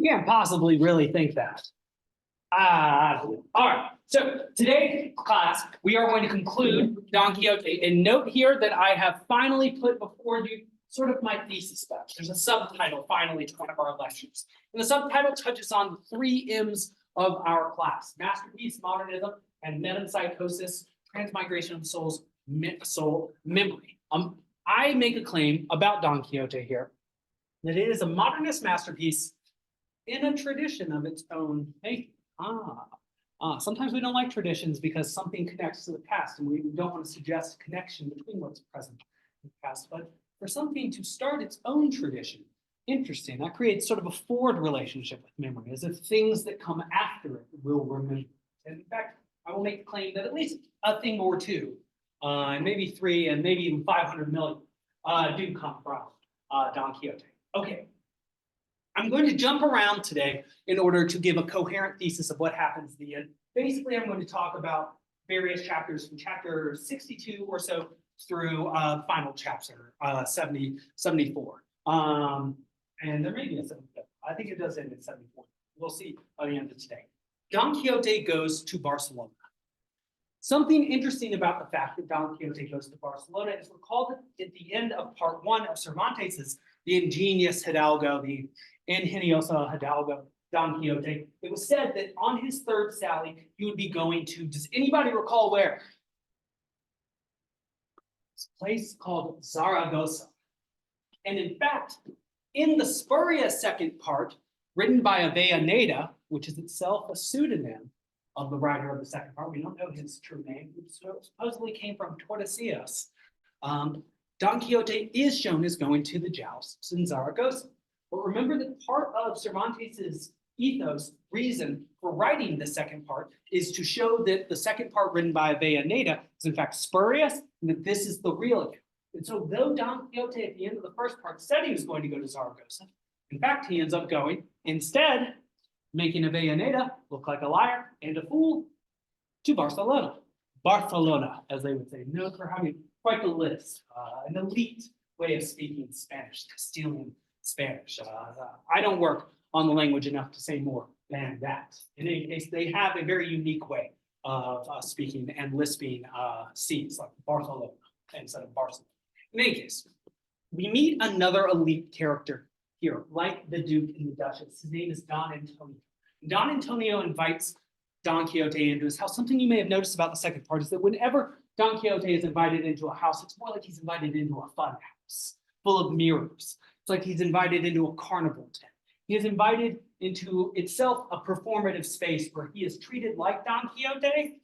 You can't possibly really think that. All right, so today's class, we are going to conclude Don Quixote. And note here that I have finally put before you sort of my thesis speech. There's a subtitle finally to one of our lectures. And the subtitle touches on the 3 M's of our class: masterpiece, modernism, and metempsychosis, transmigration of the soul memory. I make a claim about Don Quixote here that it is a modernist masterpiece in a tradition of its own making. Sometimes we don't like traditions because something connects to the past, and we don't want to suggest a connection between what's present and past. But for something to start its own tradition, interesting. That creates sort of a forward relationship with memory, as if things that come after it will remember. And in fact, I will make the claim that at least a thing or two, and maybe 3, and maybe even 500 million, do come from Don Quixote. Okay. I'm going to jump around today in order to give a coherent thesis of what happens at the end. Basically, I'm going to talk about various chapters from chapter 62 or so through final chapter 74. And there may be a 74. I think it does end at 74. We'll see by the end of today. Don Quixote goes to Barcelona. Something interesting about the fact that Don Quixote goes to Barcelona is recalled at the end of part 1 of Cervantes' The Ingenious Hidalgo, the Ingenioso Hidalgo, Don Quixote. It was said that on his 3rd sally, he would be going to, does anybody recall where? It's a place called Zaragoza. And in fact, in the spurious 2nd part, written by Avellaneda, which is itself a pseudonym of the writer of the 2nd part, we don't know his true name, it supposedly came from Tordesillas. Don Quixote is shown as going to the jousts in Zaragoza. But remember that part of Cervantes' ethos, reason for writing the 2nd part, is to show that the 2nd part written by Avellaneda is in fact spurious, and that this is the real account. And so though Don Quixote at the end of the 1st part said he was going to go to Zaragoza, in fact, he ends up going instead, making Avellaneda look like a liar and a fool, to Barcelona. Barcelona, as they would say, known for having quite the list, an elite way of speaking Spanish, Castilian Spanish. I don't work on the language enough to say more than that. In any case, they have a very unique way of speaking and lisping C's, like Barcelona instead of Barcelona. In any case, we meet another elite character here, like the Duke and the Duchess. His name is Don Antonio. Don Antonio invites Don Quixote into his house. Something you may have noticed about the 2nd part is that whenever Don Quixote is invited into a house, it's more like he's invited into a fun house full of mirrors. It's like he's invited into a carnival tent. He is invited into itself a performative space where he is treated like Don Quixote.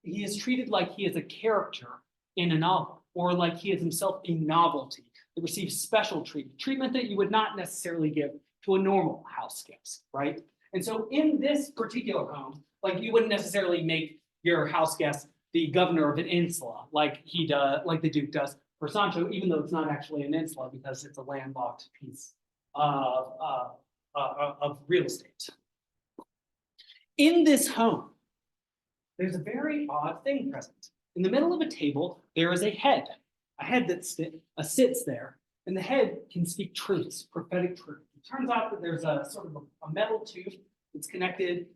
He is treated like he is a character in a novel, or like he is himself a novelty that receives special treatment that you would not necessarily give to a normal house guest, right? And so in this particular home, like you wouldn't necessarily make your house guest the governor of an insula, like he does, like the Duke does for Sancho, even though it's not actually an insula because it's a landlocked piece of real estate. In this home, there's a very odd thing present. In the middle of a table, there is a head that sits there, and the head can speak truths, prophetic truth. It turns out that there's a sort of a metal tube that's connected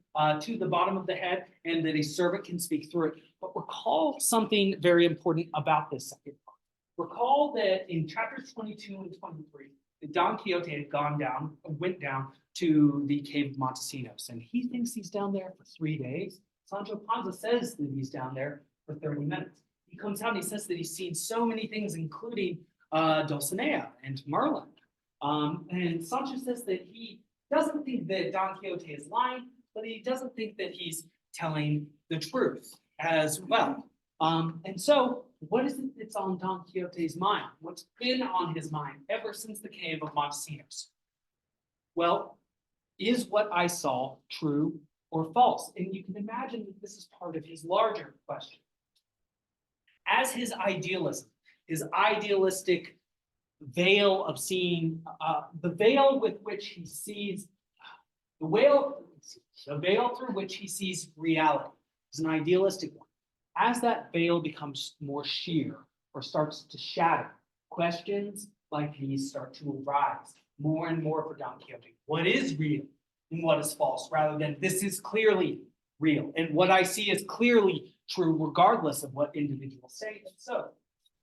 to the bottom of the head, and that a servant can speak through it. But recall something very important about this 2nd part. Recall that in chapters 22 and 23, that Don Quixote had went down to the cave of Montesinos, and he thinks he's down there for 3 days. Sancho Panza says that he's down there for 30 minutes. He comes out and he says that he's seen so many things, including Dulcinea and Merlin. And Sancho says that he doesn't think that Don Quixote is lying, but he doesn't think that he's telling the truth as well. And so, what is it that's on Don Quixote's mind? What's been on his mind ever since the cave of Montesinos? Well, is what I saw true or false? And you can imagine that this is part of his larger question. As his idealism, his idealistic veil of seeing, the veil with which he sees, the veil through which he sees reality is an idealistic one. As that veil becomes more sheer or starts to shatter, questions like these start to arise more and more for Don Quixote. What is real and what is false, rather than this is clearly real, and what I see is clearly true regardless of what individuals say. And so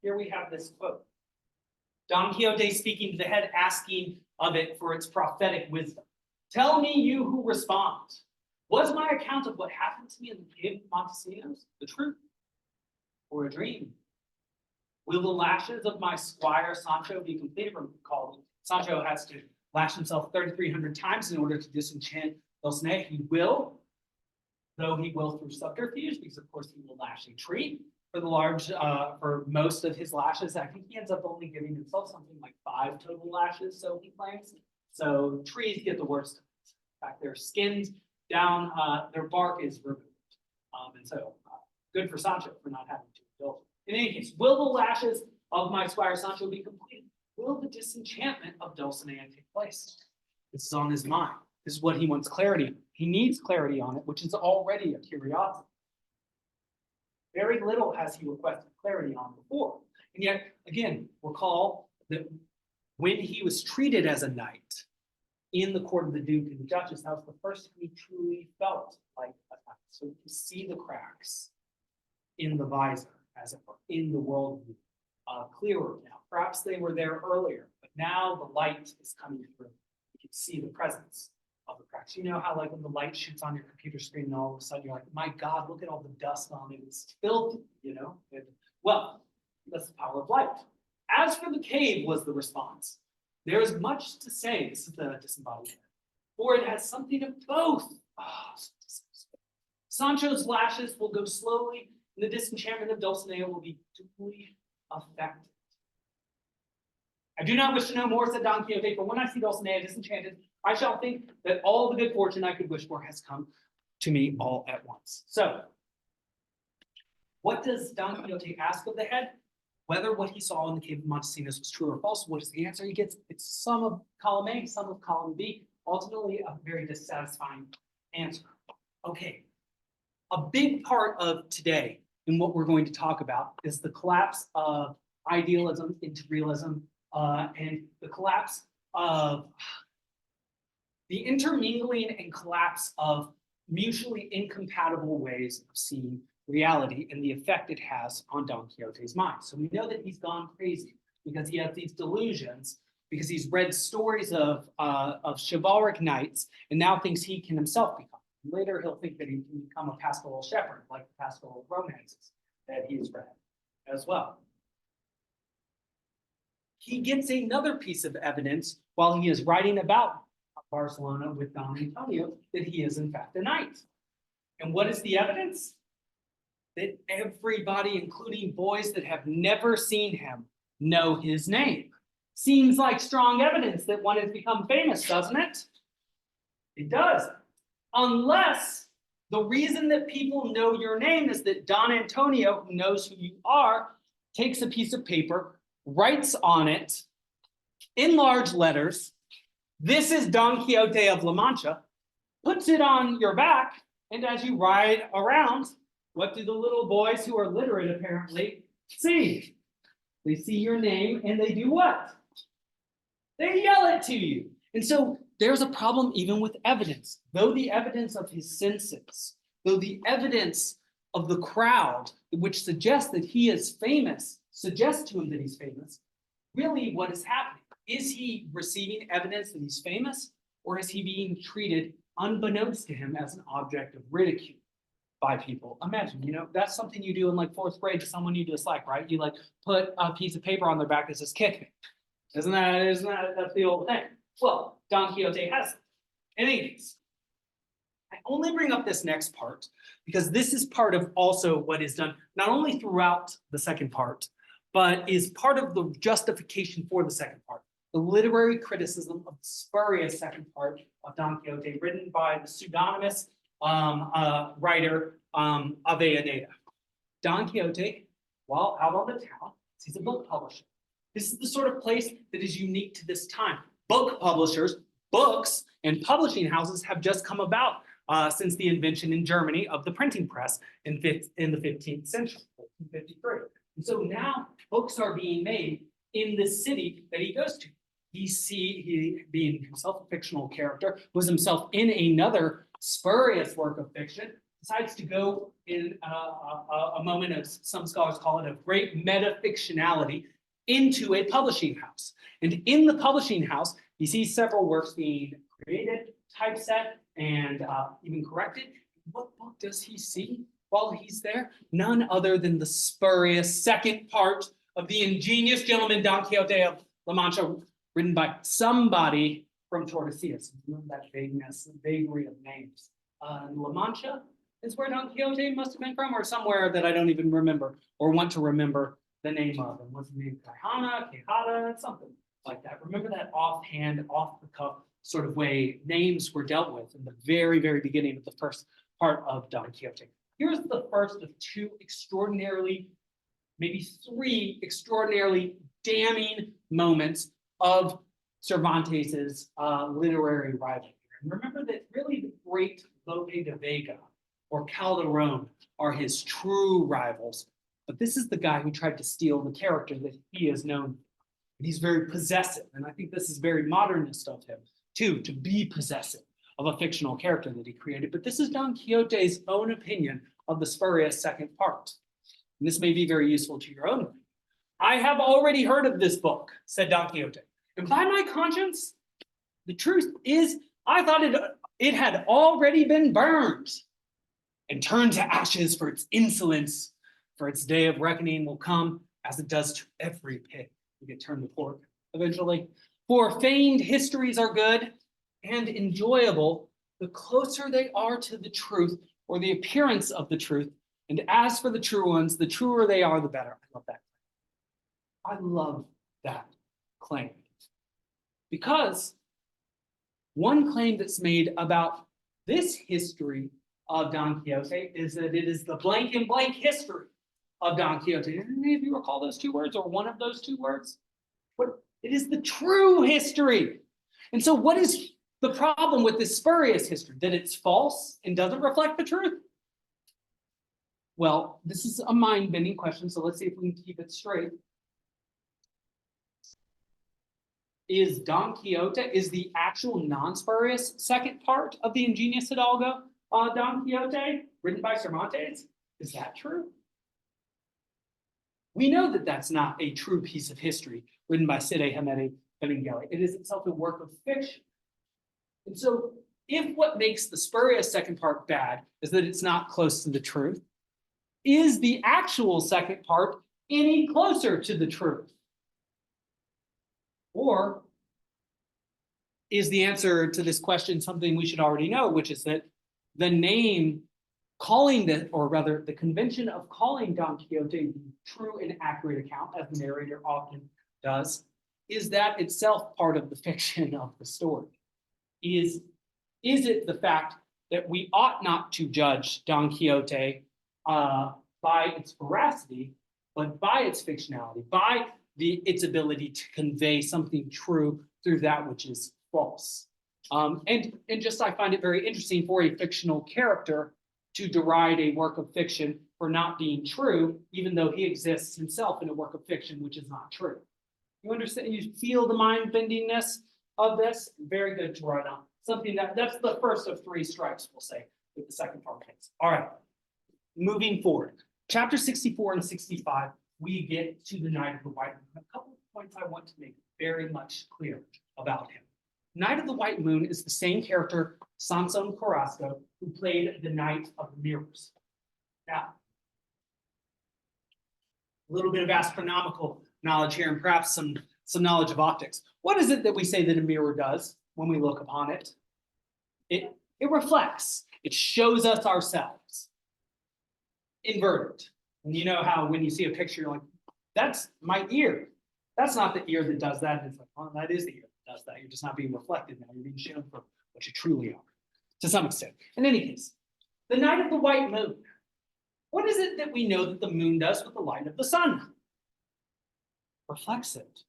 here we have this quote. Don Quixote speaking to the head, asking of it for its prophetic wisdom. Tell me, you who respond, was my account of what happened to me in the cave of Montesinos the truth or a dream? Will the lashes of my squire Sancho be completed? Recall, Sancho has to lash himself 3,300 times in order to disenchant Dulcinea. He will, though he will through subterfuge, because of course he will lash a tree for the large, for most of his lashes. I think he ends up only giving himself something like 5 total lashes, so he claims. So trees get the worst of it. In fact, their skins down, their bark is removed. And so good for Sancho for not having to indulge. In any case, will the lashes of my squire Sancho be completed? Will the disenchantment of Dulcinea take place? This is on his mind. This is what he wants clarity on. He needs clarity on it, which is already a curiosity. Very little has he requested clarity on before. And yet, again, recall that when he was treated as a knight in the court of the Duke and the Duchess, that was the first time he truly felt like a knight. So you can see the cracks in the visor, as it were, in the worldview, clearer now. Perhaps they were there earlier, but now the light is coming through. You can see the presence of the cracks. You know how like when the light shoots on your computer screen and all of a sudden you're like, my God, look at all the dust on it. It's filthy, you know? Well, that's the power of light. As for the cave, was the response. There is much to say. This is the disembodied head. For it has something of both. Sancho's lashes will go slowly, and the disenchantment of Dulcinea will be duly affected. I do not wish to know more, said Don Quixote, for when I see Dulcinea disenchanted, I shall think that all the good fortune I could wish for has come to me all at once. So, what does Don Quixote ask of the head? Whether what he saw in the cave of Montesinos was true or false, what is the answer he gets? It's some of column A, some of column B. Ultimately, a very dissatisfying answer. Okay, a big part of today and what we're going to talk about is the collapse of idealism into realism, and the collapse of the intermingling and collapse of mutually incompatible ways of seeing reality and the effect it has on Don Quixote's mind. So we know that he's gone crazy because he has these delusions, because he's read stories of chivalric knights and now thinks he can himself become. Later, he'll think that he can become a pastoral shepherd, like the pastoral romances that he's read as well. He gets another piece of evidence while he is writing about Barcelona with Don Antonio that he is in fact a knight. And what is the evidence? That everybody, including boys that have never seen him, know his name. Seems like strong evidence that one has become famous, doesn't it? It does. Unless the reason that people know your name is that Don Antonio, who knows who you are, takes a piece of paper, writes on it in large letters, "This is Don Quixote of La Mancha," puts it on your back, and as you ride around, what do the little boys who are literate apparently see? They see your name and they do what? They yell it to you. And so there's a problem even with evidence. Though the evidence of his senses, though the evidence of the crowd, which suggests that he is famous, suggests to him that he's famous, really what is happening? Is he receiving evidence that he's famous, or is he being treated unbeknownst to him as an object of ridicule by people? Imagine, you know, that's something you do in like 4th grade to someone you dislike, right? You like put a piece of paper on their back that says "kick me." Isn't that that's the old thing? Well, Don Quixote has it. In any case, I only bring up this next part because this is part of also what is done not only throughout the second part, but is part of the justification for the second part. The literary criticism of the spurious second part of Don Quixote, written by the pseudonymous writer Avellaneda. Don Quixote, while out on the town, sees a book publisher. This is the sort of place that is unique to this time. Book publishers, books, and publishing houses have just come about since the invention in Germany of the printing press in the 15th century, 1553. And so now books are being made in the city that he goes to. He being himself a fictional character, was himself in another spurious work of fiction, decides to go in a moment of, some scholars call it, a great metafictionality into a publishing house. And in the publishing house, he sees several works being created, typeset, and even corrected. What book does he see while he's there? None other than the spurious second part of the ingenious gentleman Don Quixote of La Mancha, written by somebody from Tordesillas. Remember that vagueness, vagary of names. La Mancha is where Don Quixote must have been from, or somewhere that I don't even remember or want to remember the name of. And what's the name? Quijada, something like that. Remember that offhand, off the cuff sort of way names were dealt with in the very, very beginning of the first part of Don Quixote. Here's the first of two extraordinarily, maybe three extraordinarily damning moments of Cervantes's literary rival. And remember that really the great Lope de Vega or Calderon are his true rivals. But this is the guy who tried to steal the character that he is known for. And he's very possessive. And I think this is very modernist of him, too, to be possessive of a fictional character that he created. But this is Don Quixote's own opinion of the spurious second part. And this may be very useful to your own life. I have already heard of this book, said Don Quixote. And by my conscience, the truth is, I thought it had already been burned and turned to ashes, for its insolence, for its day of reckoning will come, as it does to every pig. You get turned to pork eventually. For feigned histories are good and enjoyable, the closer they are to the truth or the appearance of the truth. And as for the true ones, the truer they are, the better. I love that. I love that claim. Because one claim that's made about this history of Don Quixote is that it is the blank and blank history of Don Quixote. Did any of you recall those two words or one of those two words? What? It is the true history. And so what is the problem with this spurious history? That it's false and doesn't reflect the truth? Well, this is a mind-bending question, so let's see if we can keep it straight. Is Don Quixote, is the actual non-spurious second part of the Ingenious Hidalgo Don Quixote, written by Cervantes, is that true? We know that that's not a true piece of history written by Cide Hamete Benengeli. It is itself a work of fiction. And so if what makes the spurious second part bad is that it's not close to the truth, is the actual second part any closer to the truth? Or is the answer to this question something we should already know, which is that the name calling the, or rather the convention of calling Don Quixote the true and accurate account, as the narrator often does, is that itself part of the fiction of the story? Is it the fact that we ought not to judge Don Quixote by its veracity, but by its fictionality, by its ability to convey something true through that which is false? And just I find it very interesting for a fictional character to deride a work of fiction for not being true, even though he exists himself in a work of fiction which is not true. You understand? You feel the mind-bendingness of this? Very good to write on. Something that's the first of three strikes, we'll say, with the second part of things. All right, moving forward. Chapter 64 and 65, we get to the Knight of the White Moon. A couple of points I want to make very much clear about him. Knight of the White Moon is the same character, Sanson Carrasco, who played the Knight of the Mirrors. Now, a little bit of astronomical knowledge here and perhaps some knowledge of optics. What is it that we say that a mirror does when we look upon it? It reflects. It shows us ourselves. Inverted. And you know how when you see a picture, you're like, that's my ear. That's not the ear that does that. And it's like, well, that is the ear that does that. You're just not being reflected now. You're being shown for what you truly are, to some extent. In any case, the Night of the White Moon. What is it that we know that the moon does with the light of the sun? Reflects it.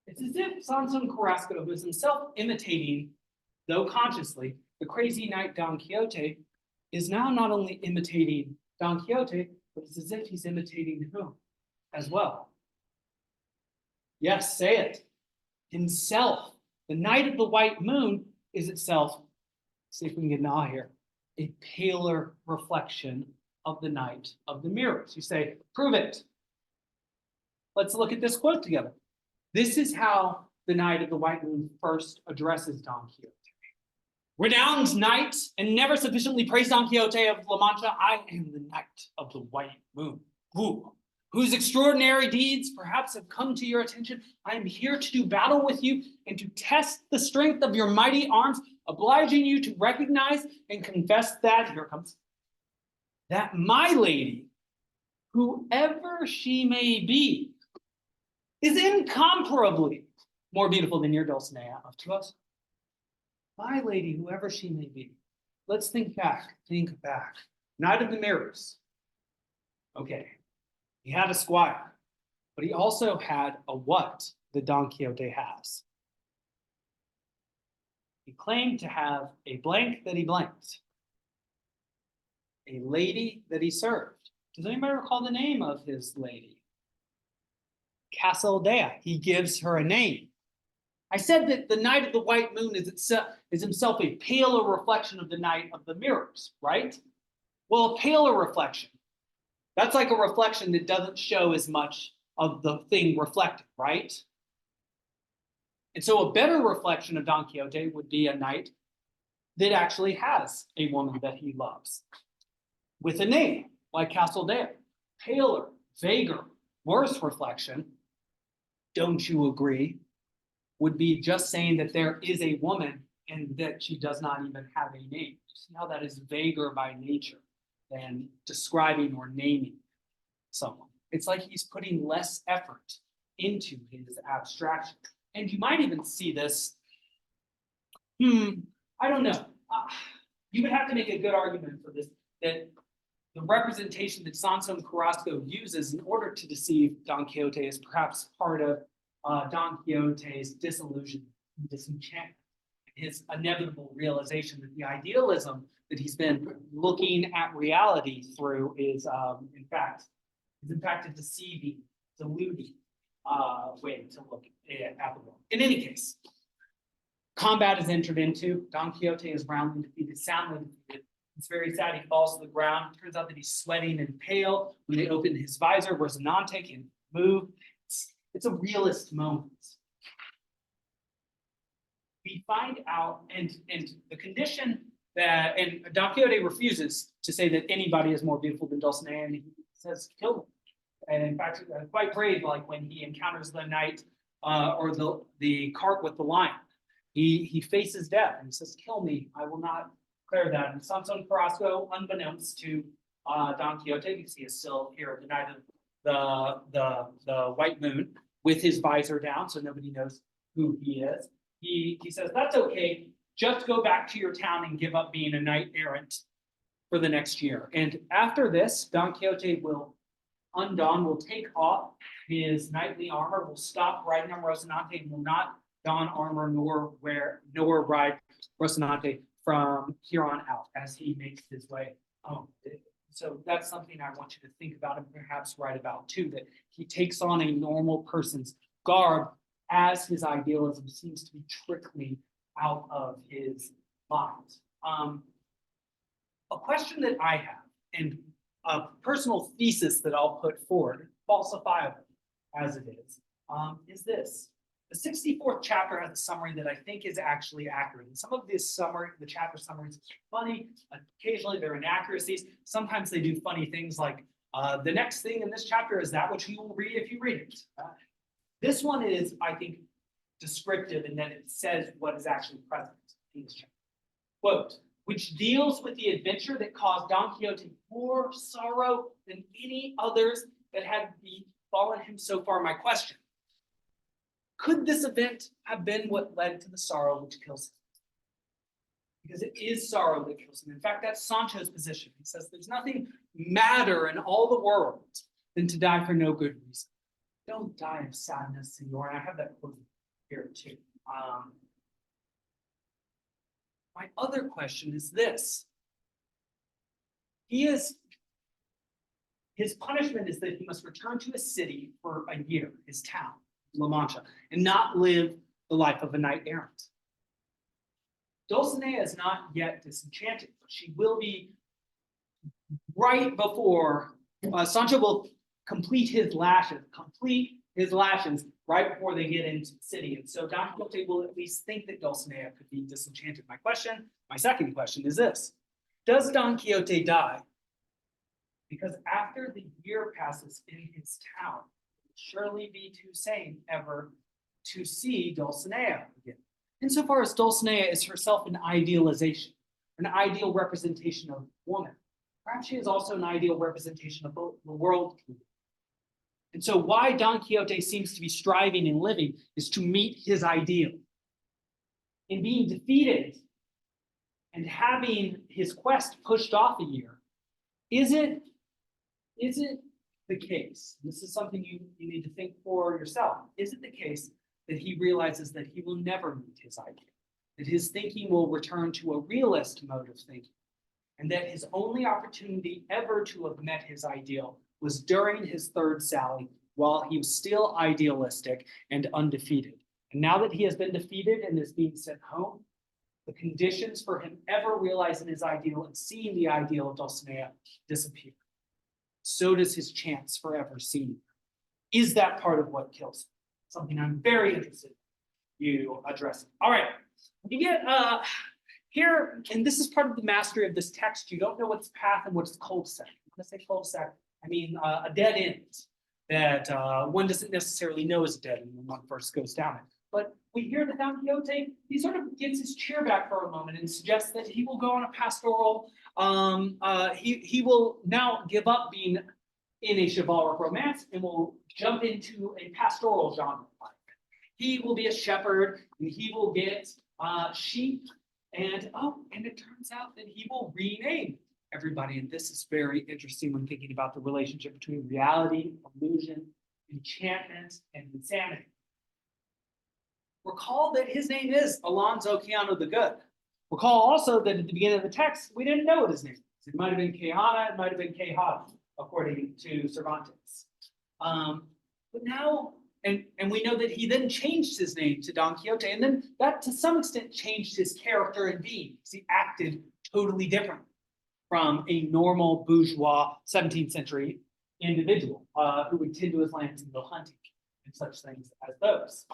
It's as if Sanson Carrasco, who is himself imitating, though consciously, the crazy knight Don Quixote, is now not only imitating Don Quixote, but it's as if he's imitating whom? as well. Yes, say it. Himself. The night of the white moon is itself, see if we can get an ah here, a paler reflection of the night of the mirrors. You say, prove it. Let's look at this quote together. This is how the night of the white moon first addresses Don Quixote. Renowned knight, and never sufficiently praised Don Quixote of La Mancha, I am the knight of the white moon, whose extraordinary deeds perhaps have come to your attention. I am here to do battle with you and to test the strength of your mighty arms, obliging you to recognize and confess that, here it comes, that my lady, whoever she may be, is incomparably more beautiful than your Dulcinea of to us. My lady, whoever she may be. Let's think back. Night of the Mirrors. Okay. He had a squire, but he also had a what that Don Quixote has. He claimed to have a blank that he blanked, a lady that he served. Does anybody recall the name of his lady? Castledea. He gives her a name. I said that the night of the white moon is himself a paler reflection of the night of the mirrors, right? Well, a paler reflection. That's like a reflection that doesn't show as much of the thing reflected, right? And so a better reflection of Don Quixote would be a knight that actually has a woman that he loves with a name like Castledea. Paler, vaguer, worse reflection, don't you agree, would be just saying that there is a woman and that she does not even have a name. See how that is vaguer by nature than describing or naming someone. It's like he's putting less effort into his abstraction. And you might even see this, I don't know. You would have to make a good argument for this, that the representation that Sanson Carrasco uses in order to deceive Don Quixote is perhaps part of Don Quixote's disillusion, disenchantment, his inevitable realization that the idealism that he's been looking at reality through is in fact a deceiving, deluding way to look at the world. In any case, combat is entered into. Don Quixote is roundly defeated, soundly defeated. It's very sad. He falls to the ground. It turns out that he's sweating and pale. When they open his visor, Rocinante can move. It's a realist moment. We find out, and the condition that, and Don Quixote refuses to say that anybody is more beautiful than Dulcinea, and he says, kill them. And in fact, quite brave, like when he encounters the knight or the cart with the lion. He faces death and he says, kill me, I will not declare that. And Sanson Carrasco, unbeknownst to Don Quixote, because he is still here at the night of the white moon with his visor down, so nobody knows who he is. He says, that's okay, just go back to your town and give up being a knight errant for the next year. And after this, Don Quixote will take off his knightly armor, will stop riding on Rocinante, and will not don armor nor ride Rocinante from here on out as he makes his way home. So that's something I want you to think about and perhaps write about too, that he takes on a normal person's garb as his idealism seems to be trickling out of his mind. A question that I have, and a personal thesis that I'll put forward, falsifiable as it is this. The 64th chapter has a summary that I think is actually accurate. And some of this the chapter summaries are funny. Occasionally there are inaccuracies. Sometimes they do funny things like the next thing in this chapter is that which you will read if you read it. This one is, I think, descriptive in that it says what is actually present in this chapter. Quote, which deals with the adventure that caused Don Quixote more sorrow than any others that had befallen him so far. My question, could this event have been what led to the sorrow which kills him? Because it is sorrow that kills him. In fact, that's Sancho's position. He says there's nothing madder in all the world than to die for no good reason. Don't die of sadness, senor. And I have that quote here too. My other question is this. He is his punishment is that he must return to his city for a year, his town, La Mancha, and not live the life of a knight errant. Dulcinea is not yet disenchanted, but she will be right before Sancho will complete his lashes right before they get into the city. And so Don Quixote will at least think that Dulcinea could be disenchanted. My second question is this: does Don Quixote die? Because after the year passes in his town, it will surely be too sane ever to see Dulcinea again. Insofar as Dulcinea is herself an idealization, an ideal representation of woman, perhaps she is also an ideal representation of the world. And so why Don Quixote seems to be striving and living is to meet his ideal. In being defeated and having his quest pushed off a year, is it the case? This is something you need to think for yourself. Is it the case that he realizes that he will never meet his ideal, that his thinking will return to a realist mode of thinking, and that his only opportunity ever to have met his ideal was during his third sally, while he was still idealistic and undefeated? And now that he has been defeated and is being sent home, the conditions for him ever realizing his ideal and seeing the ideal of Dulcinea disappear. So does his chance for ever seeing her. Is that part of what kills him? Something I'm very interested in you addressing. All right, you get here, and this is part of the mastery of this text. You don't know what's path and what's cul-de-sac. When I say cul-de-sac, I mean a dead end that one doesn't necessarily know is a dead end when one first goes down it. But we hear that Don Quixote, he sort of gets his chair back for a moment and suggests that he will go on a pastoral. He will now give up being in a chivalric romance and will jump into a pastoral genre. He will be a shepherd and he will get sheep, and it turns out that he will rename everybody. And this is very interesting when thinking about the relationship between reality, illusion, enchantment, and insanity. Recall that his name is Alonso Quijano the Good. Recall also that at the beginning of the text, we didn't know what his name was. It might have been Quijana, it might have been Quijada, according to Cervantes. But now, and we know that he then changed his name to Don Quixote, and then that to some extent changed his character and being, because he acted totally different from a normal bourgeois 17th century individual who would tend to his lands and go hunting and such things as those.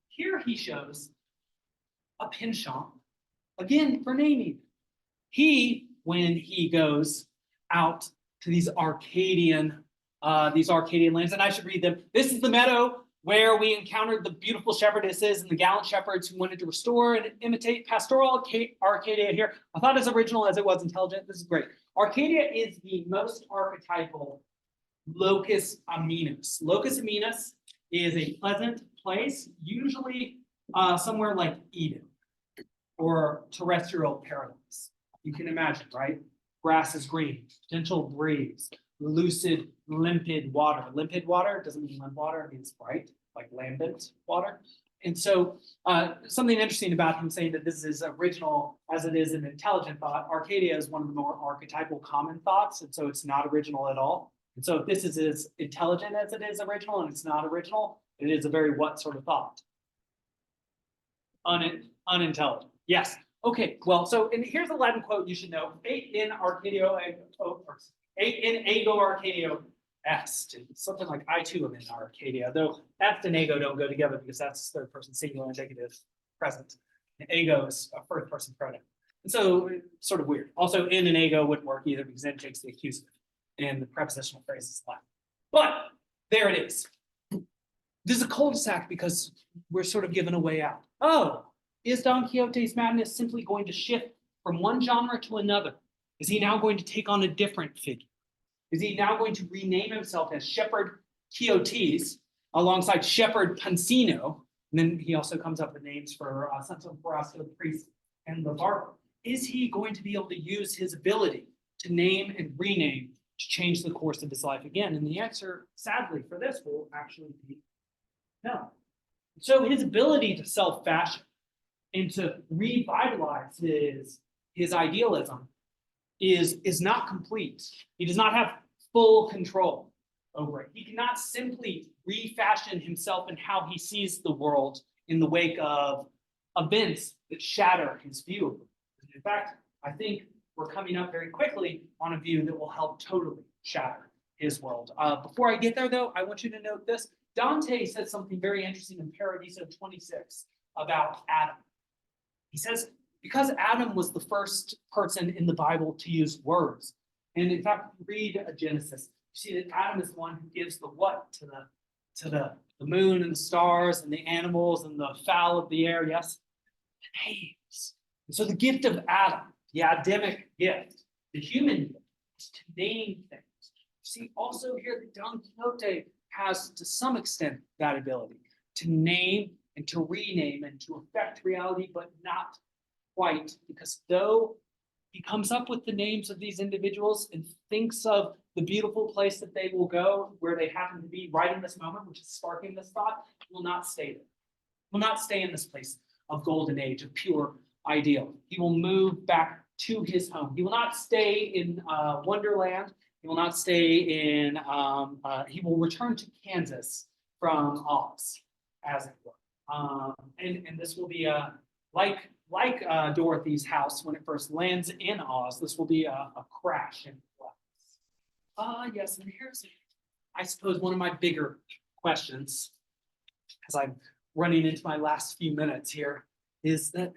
Here he shows a penchant, again, for naming. When he goes out to these Arcadian lands, and I should read them. This is the meadow where we encountered the beautiful shepherdesses and the gallant shepherds who wanted to restore and imitate pastoral Arcadia here. I thought as original as it was intelligent. This is great. Arcadia is the most archetypal locus amenus. Locus amenus is a pleasant place, usually somewhere like Eden or terrestrial paradise. You can imagine, right? Grass is green, gentle breeze, lucid, limpid water. Limpid water doesn't mean limp water, it means bright, like lambent water. And so something interesting about him saying that this is original as it is an intelligent thought. Arcadia is one of the more archetypal common thoughts, and so it's not original at all. And so if this is as intelligent as it is original and it's not original, it is a very what sort of thought? Unintelligent. Yes. Okay. Well, and here's a Latin quote you should know. Et in ego Arcadio est. Something like I too am in Arcadia, though est and ego don't go together because that's third person singular indicative present. And ego is a first person pronoun. And so it's sort of weird. Also, in and ego wouldn't work either because then it takes the accusative and the prepositional phrase is Latin. But there it is. This is a cul-de-sac because we're sort of given a way out. Oh, is Don Quixote's madness simply going to shift from one genre to another? Is he now going to take on a different figure? Is he now going to rename himself as Shepherd Quixotes alongside Shepherd Pansino? And then he also comes up with names for Santo Parasco, the priest, and the barber. Is he going to be able to use his ability to name and rename to change the course of his life again? And the answer, sadly, for this will actually be no. So his ability to self-fashion and to revitalize his idealism is not complete. He does not have full control over it. He cannot simply refashion himself and how he sees the world in the wake of events that shatter his view of it. In fact, I think we're coming up very quickly on a view that will help totally shatter his world. Before I get there, though, I want you to note this. Dante said something very interesting in Paradiso 26 about Adam. He says, because Adam was the first person in the Bible to use words, and in fact, read Genesis, you see that Adam is the one who gives the what to the moon and the stars and the animals and the fowl of the air, yes? The names. And so the gift of Adam, the Adamic gift, the human gift, is to name things. You see also here that Don Quixote has to some extent that ability to name and to rename and to affect reality, but not quite, because though he comes up with the names of these individuals and thinks of the beautiful place that they will go, where they happen to be right in this moment, which is sparking this thought, he will not stay there. He will not stay in this place of golden age, of pure ideal. He will move back to his home. He will not stay in Wonderland. He will not stay in, he will return to Kansas from Oz, as it were. And this will be like Dorothy's house when it first lands in Oz. This will be a crash and collapse. Yes, and here's, I suppose, one of my bigger questions, as I'm running into my last few minutes here, is that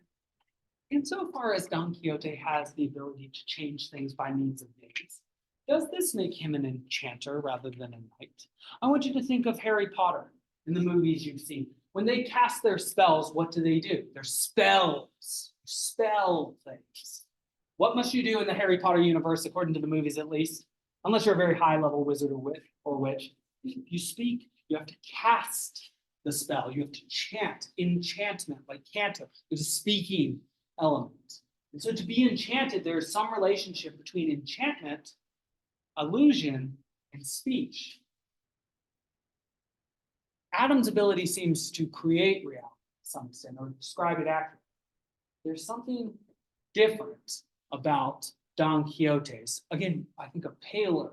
insofar as Don Quixote has the ability to change things by means of names, does this make him an enchanter rather than a knight? I want you to think of Harry Potter in the movies you've seen. When they cast their spells, what do? They're spells. Spell things. What must you do in the Harry Potter universe, according to the movies at least? Unless you're a very high-level wizard or witch. You speak, you have to cast the spell. You have to chant, enchantment, like canto. There's a speaking element. And so to be enchanted, there's some relationship between enchantment, illusion, and speech. Adam's ability seems to create reality to some extent, or describe it accurately. There's something different about Don Quixote's, again, I think a paler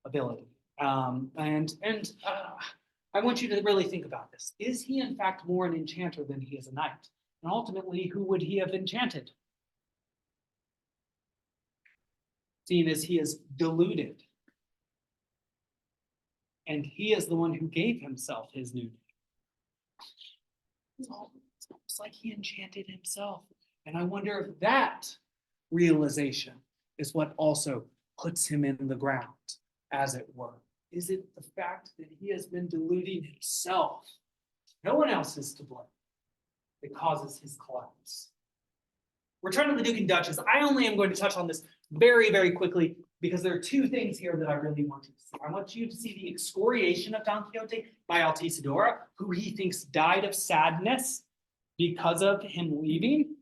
ability. I want you to really think about this. Is he in fact more an enchanter than he is a knight? And ultimately, who would he have enchanted? Seeing as he is deluded. And he is the one who gave himself his new name. It's almost like he enchanted himself. And I wonder if that realization is what also puts him in the ground, as it were. Is it the fact that he has been deluding himself? No one else is to blame. That causes his collapse. Return to the Duke and Duchess. I only am going to touch on this very, very quickly because there are two things here that I really want you to see. I want you to see the excoriation of Don Quixote by Altisidora, who he thinks died of sadness because of him leaving.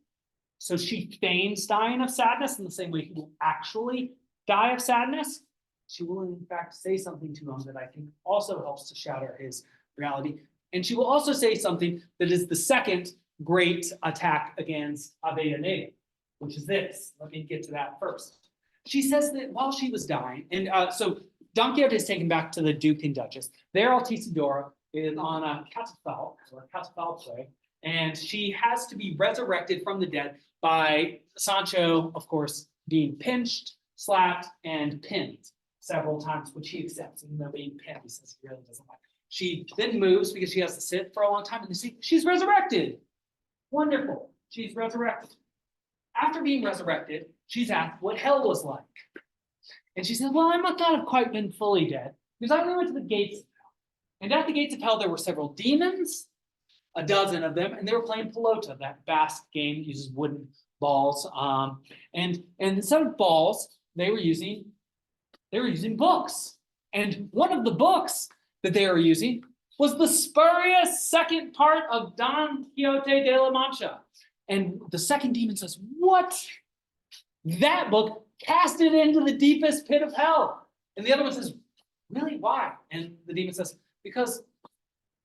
So she feigns dying of sadness in the same way he will actually die of sadness. She will, in fact, say something to him that I think also helps to shatter his reality. And she will also say something that is the second great attack against Avellaneda, which is this. Let me get to that first. She says that while she was dying, and so Don Quixote is taken back to the Duke and Duchess. There, Altisidora is on a catafalque, and she has to be resurrected from the dead by Sancho, of course, being pinched, slapped, and pinned several times, which he accepts. Even though being pinned, he says he really doesn't like. She then moves because she has to sit for a long time, and they see she's resurrected. Wonderful. She's resurrected. After being resurrected, she's asked what hell was like. And she said, well, I must not have quite been fully dead, because I only went to the gates of hell. And at the gates of hell, there were several demons, a dozen of them, and they were playing pelota, that vast game that uses wooden balls. And instead of balls, they were using books. And one of the books that they were using was the spurious second part of Don Quixote de la Mancha. And the second demon says, what? That book, cast it into the deepest pit of hell. And the other one says, really, why? And the demon says, because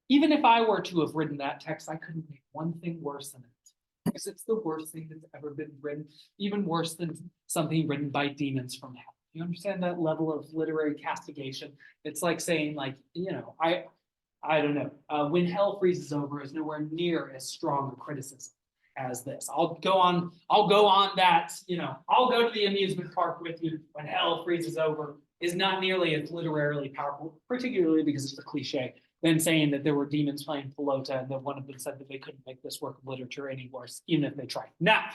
even if I were to have written that text, I couldn't make one thing worse than it. because it's the worst thing that's ever been written, even worse than something written by demons from hell. You understand that level of literary castigation? It's like saying, like, I don't know. When hell freezes over is nowhere near as strong a criticism as this. I'll go on that, I'll go to the amusement park with you when hell freezes over is not nearly as literarily powerful, particularly because it's a cliche, than saying that there were demons playing pelota and that one of them said that they couldn't make this work of literature any worse, even if they tried. Now,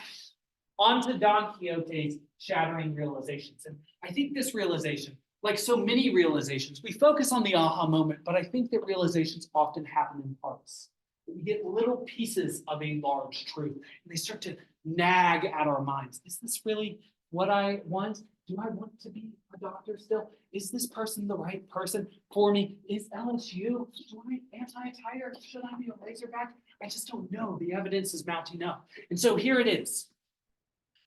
on to Don Quixote's shattering realizations. And I think this realization, like so many realizations, we focus on the aha moment, but I think that realizations often happen in parts. We get little pieces of a large truth, and they start to nag at our minds. Is this really what I want? Do I want to be a doctor still? Is this person the right person for me? Is LSU? Am I tired? Should I be a Razorback? I just don't know. The evidence is mounting up. And so here it is.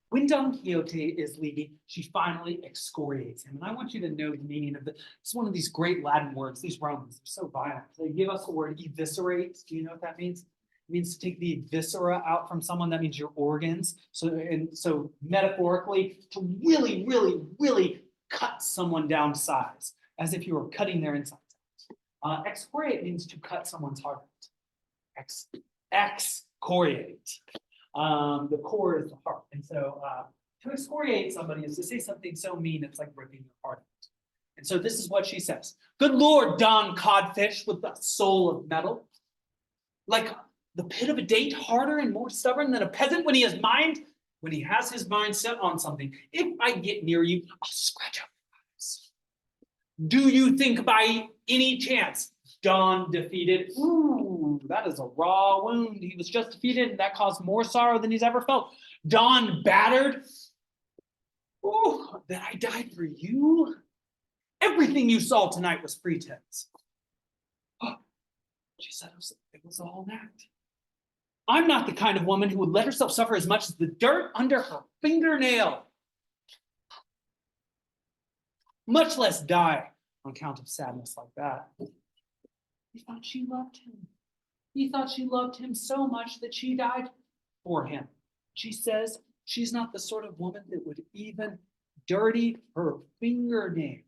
When Don Quixote is leaving, she finally excoriates him. And I want you to know the meaning of it's one of these great Latin words. These Romans are so violent. They give us the word eviscerate. Do you know what that means? It means to take the viscera out from someone. That means your organs. So metaphorically, to really, really, really cut someone down to size, as if you were cutting their insides out. Excoriate means to cut someone's heart out. Excoriate. The core is the heart. And so to excoriate somebody is to say something so mean, it's like ripping your heart out. And so this is what she says. Good Lord, Don Codfish with the soul of metal. Like the pit of a date, harder and more stubborn than a peasant when he has his mind set on something. If I get near you, I'll scratch out your eyes. Do you think by any chance Don defeated? Ooh, that is a raw wound. He was just defeated, and that caused more sorrow than he's ever felt. Don battered. Ooh, that I died for you. Everything you saw tonight was pretense. Oh, she said it was all an act. I'm not the kind of woman who would let herself suffer as much as the dirt under her fingernail, much less die on account of sadness like that. He thought she loved him. He thought she loved him so much that she died for him. She says she's not the sort of woman that would even dirty her fingernail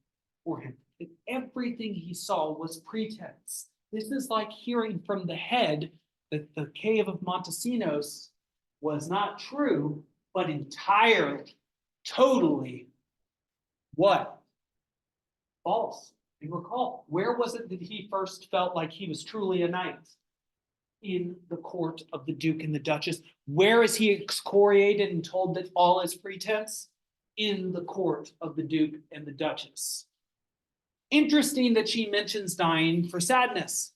for him. That everything he saw was pretense. This is like hearing from the head that the cave of Montesinos was not true, but entirely, totally, what? False. And recall, where was it that he first felt like he was truly a knight? In the court of the Duke and the Duchess. Where is he excoriated and told that all is pretense? In the court of the Duke and the Duchess. Interesting that she mentions dying for sadness.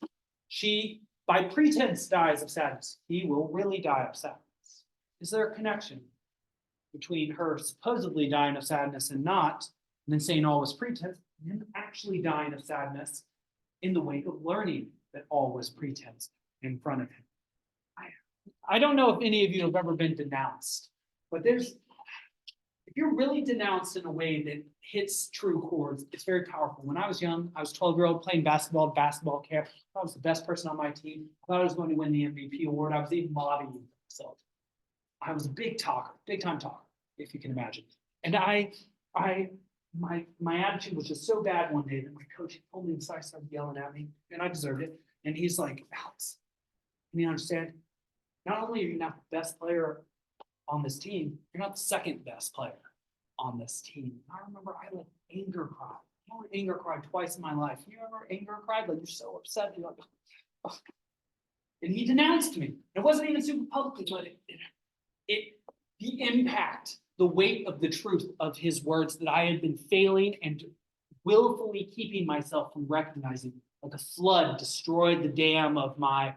She, by pretense, dies of sadness. He will really die of sadness. Is there a connection between her supposedly dying of sadness and not, and then saying all was pretense, and him actually dying of sadness in the wake of learning that all was pretense in front of him? I don't know if any of you have ever been denounced, but if you're really denounced in a way that hits true chords, it's very powerful. When I was young, I was 12-year-old playing basketball at basketball camp. I was the best person on my team. I thought I was going to win the MVP award. I was even lobbying myself. I was a big talker, big time talker, if you can imagine. And my attitude was just so bad one day that my coach pulled me inside, started yelling at me, and I deserved it. And he's like, Alex, can you understand? Not only are you not the best player on this team, you're not the second best player on this team. I remember I like anger cried. I only anger cried twice in my life. You ever anger cried? Like you're so upset. You're like, oh. And he denounced me. It wasn't even super publicly, but the impact, the weight of the truth of his words that I had been failing and willfully keeping myself from recognizing, like a flood destroyed the dam of my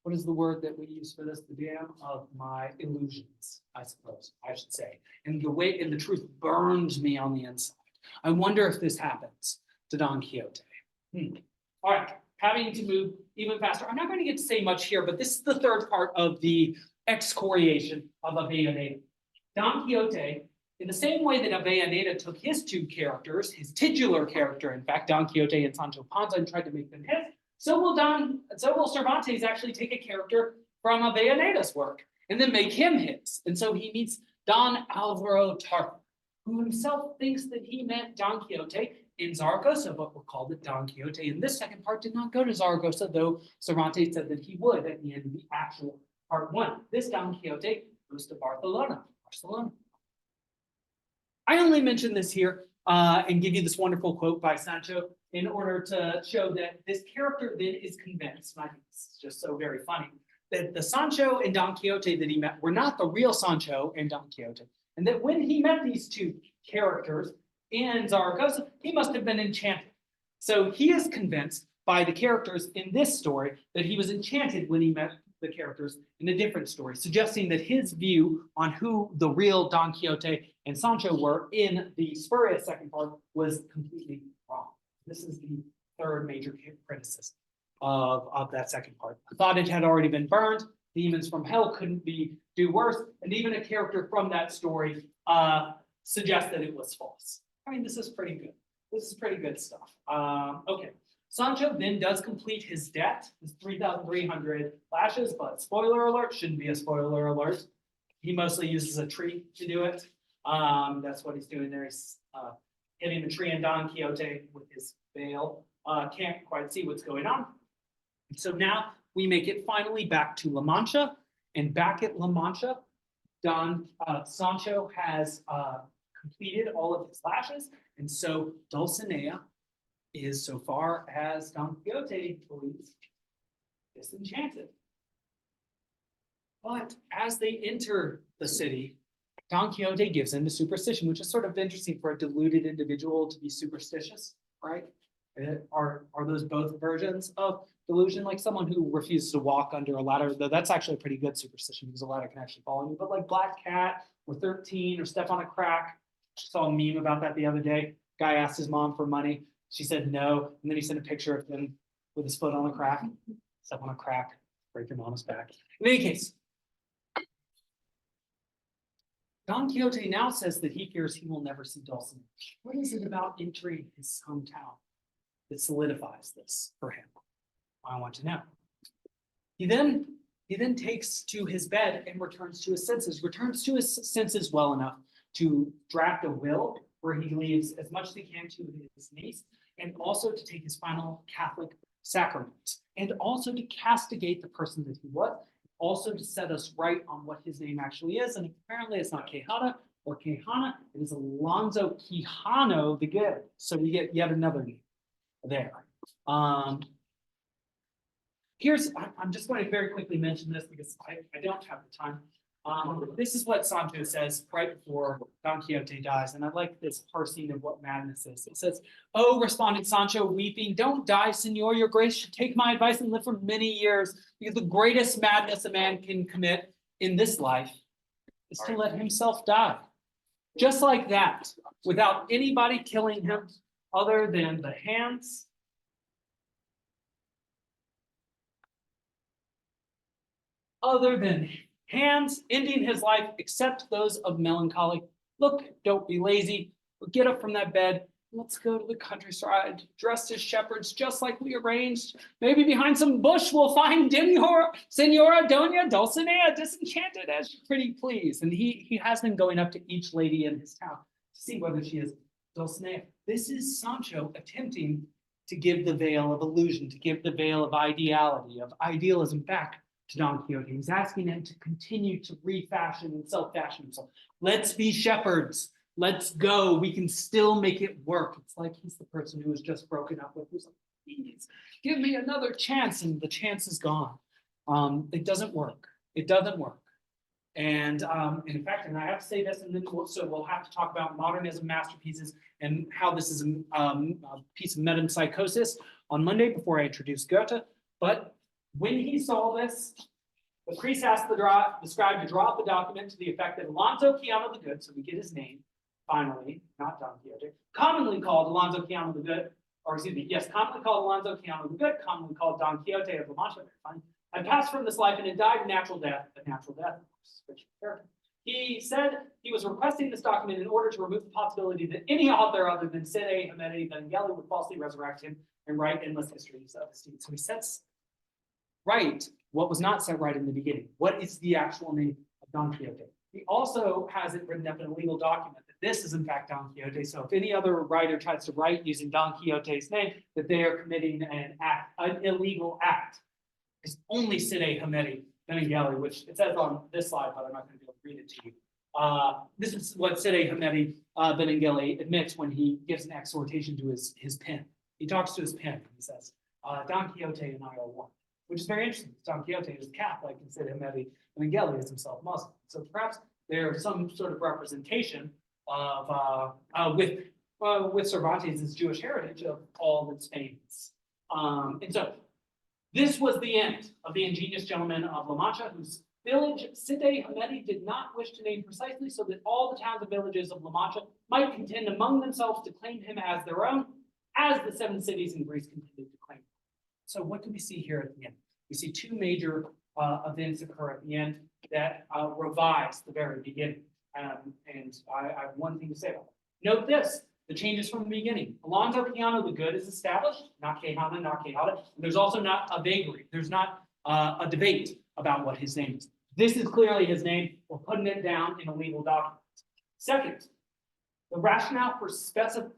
what is the word that we use for this? The dam of my illusions, I suppose I should say. And the weight and the truth burned me on the inside. I wonder if this happens to Don Quixote. All right, having to move even faster. I'm not going to get to say much here, but this is the third part of the excoriation of Avellaneda. Don Quixote, in the same way that Avellaneda took his two characters, his titular character, in fact, Don Quixote and Sancho Panza, and tried to make them his, So will Cervantes actually take a character from Avellaneda's work and then make him his. And so he meets Don Alvaro Tarfe, who himself thinks that he meant Don Quixote in Zaragoza, but we'll call it Don Quixote. And this second part did not go to Zaragoza, though Cervantes said that he would at the end of the actual part one. This Don Quixote goes to Barcelona. I only mention this here and give you this wonderful quote by Sancho in order to show that this character then is convinced, and I think this is just so very funny, that the Sancho and Don Quixote that he met were not the real Sancho and Don Quixote, and that when he met these two characters in Zaragoza, he must have been enchanted. So he is convinced by the characters in this story that he was enchanted when he met the characters in a different story, suggesting that his view on who the real Don Quixote and Sancho were in the spurious second part was completely wrong. This is the third major criticism of that second part. I thought it had already been burned. Demons from hell couldn't do worse. And even a character from that story suggests that it was false. I mean, this is pretty good. This is pretty good stuff. Okay. Sancho then does complete his debt, his 3,300 lashes, but spoiler alert, shouldn't be a spoiler alert. He mostly uses a tree to do it. That's what he's doing there. He's hitting the tree in Don Quixote with his veil. Can't quite see what's going on. So now we make it finally back to La Mancha, and back at La Mancha, Sancho has completed all of his lashes, and so Dulcinea is, so far as Don Quixote believes, disenchanted. But as they enter the city, Don Quixote gives in to superstition, which is sort of interesting for a deluded individual to be superstitious, right? Are those both versions of delusion? Like someone who refuses to walk under a ladder, though that's actually a pretty good superstition because a ladder can actually fall on you. But like Black Cat or 13 or Step on a Crack, I saw a meme about that the other day. Guy asked his mom for money. She said no, and then he sent a picture of him with his foot on a crack. Step on a crack, break your mama's back. In any case, Don Quixote now says that he fears he will never see Dulcinea. What is it about entering his hometown that solidifies this for him? I want to know. He then takes to his bed and returns to his senses well enough to draft a will where he leaves as much as he can to his niece, and also to take his final Catholic sacraments, and also to castigate the person that he was, also to set us right on what his name actually is. And apparently it's not Quijada or Quijana, it is Alonso Quijano the Good. So we get yet another name there. I'm just going to very quickly mention this because I don't have the time. This is what Sancho says right before Don Quixote dies, and I like this parsing of what madness is. It says, "Oh," responded Sancho, weeping, "don't die, Senor. Your Grace should take my advice and live for many years, because the greatest madness a man can commit in this life is to let himself die." Just like that, without anybody killing him other than the hands ending his life, except those of melancholy. Look, don't be lazy. Get up from that bed. Let's go to the countryside, dressed as shepherds, just like we arranged. Maybe behind some bush we'll find Senora Doña Dulcinea, disenchanted as you pretty please. And he has been going up to each lady in his town to see whether she is Dulcinea. This is Sancho attempting to give the veil of illusion, to give the veil of ideality, of idealism back to Don Quixote. He's asking him to continue to refashion and self-fashion himself. Let's be shepherds. Let's go. We can still make it work. It's like he's the person who was just broken up with, who's like, please give me another chance, and the chance is gone. It doesn't work. It doesn't work. And in fact, and I have to say this, and then we'll have to talk about modernism masterpieces and how this is a piece of metempsychosis on Monday before I introduce Goethe. But when he saw this, the priest asked the scribe to draw up a document to the effect that Alonso Quijano the Good, so we get his name, finally, not Don Quixote, commonly called Alonso Quijano the Good, or excuse me, yes, commonly called Alonso Quijano the Good, commonly called Don Quixote of La Mancha, had passed from this life and had died a natural death, of course. He said he was requesting this document in order to remove the possibility that any author other than Cide Hamedi Ben Yeli would falsely resurrect him and write endless histories of his deeds. So he sets right what was not set right in the beginning. What is the actual name of Don Quixote? He also has it written up in a legal document that this is in fact Don Quixote. So if any other writer tries to write using Don Quixote's name, that they are committing an illegal act. It's only Cide Hamedi ENGL, which it says on this slide, but I'm not going to be able to read it to you. This is what Cide Hamedi ENGL admits when he gives an exhortation to his pen. He talks to his pen and he says, Don Quixote and I are one, which is very interesting. Don Quixote is Catholic and Cide Hamedi ENGL is himself Muslim. So perhaps there's some sort of representation of with Cervantes' Jewish heritage of all its faiths. And so this was the end of the ingenious gentleman of La Mancha, whose village Cide Hamedi did not wish to name precisely, so that all the towns and villages of La Mancha might contend among themselves to claim him as their own, as the 7 cities in Greece continued to claim him. So what do we see here at the end? We see 2 major events occur at the end that revise the very beginning. And I have one thing to say about it. Note this, the changes from the beginning. Alonso Quijano the Good is established, not Quijana, not Quijada. And there's also not a vagary. There's not a debate about what his name is. This is clearly his name. We're putting it down in a legal document. Second, the rationale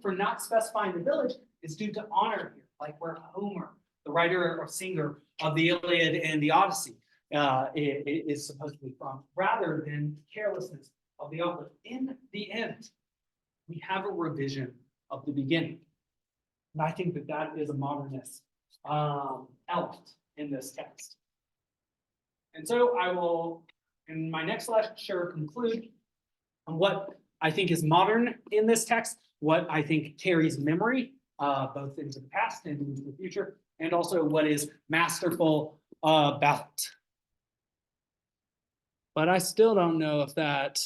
for not specifying the village is due to honor here, like where Homer, the writer or singer of the Iliad and the Odyssey, is supposed to be from, rather than carelessness of the author. In the end, we have a revision of the beginning. And I think that that is a modernist element in this text. And so I will, in my next lecture, conclude on what I think is modern in this text, what I think carries memory, both into the past and into the future, and also what is masterful about. But I still don't know if that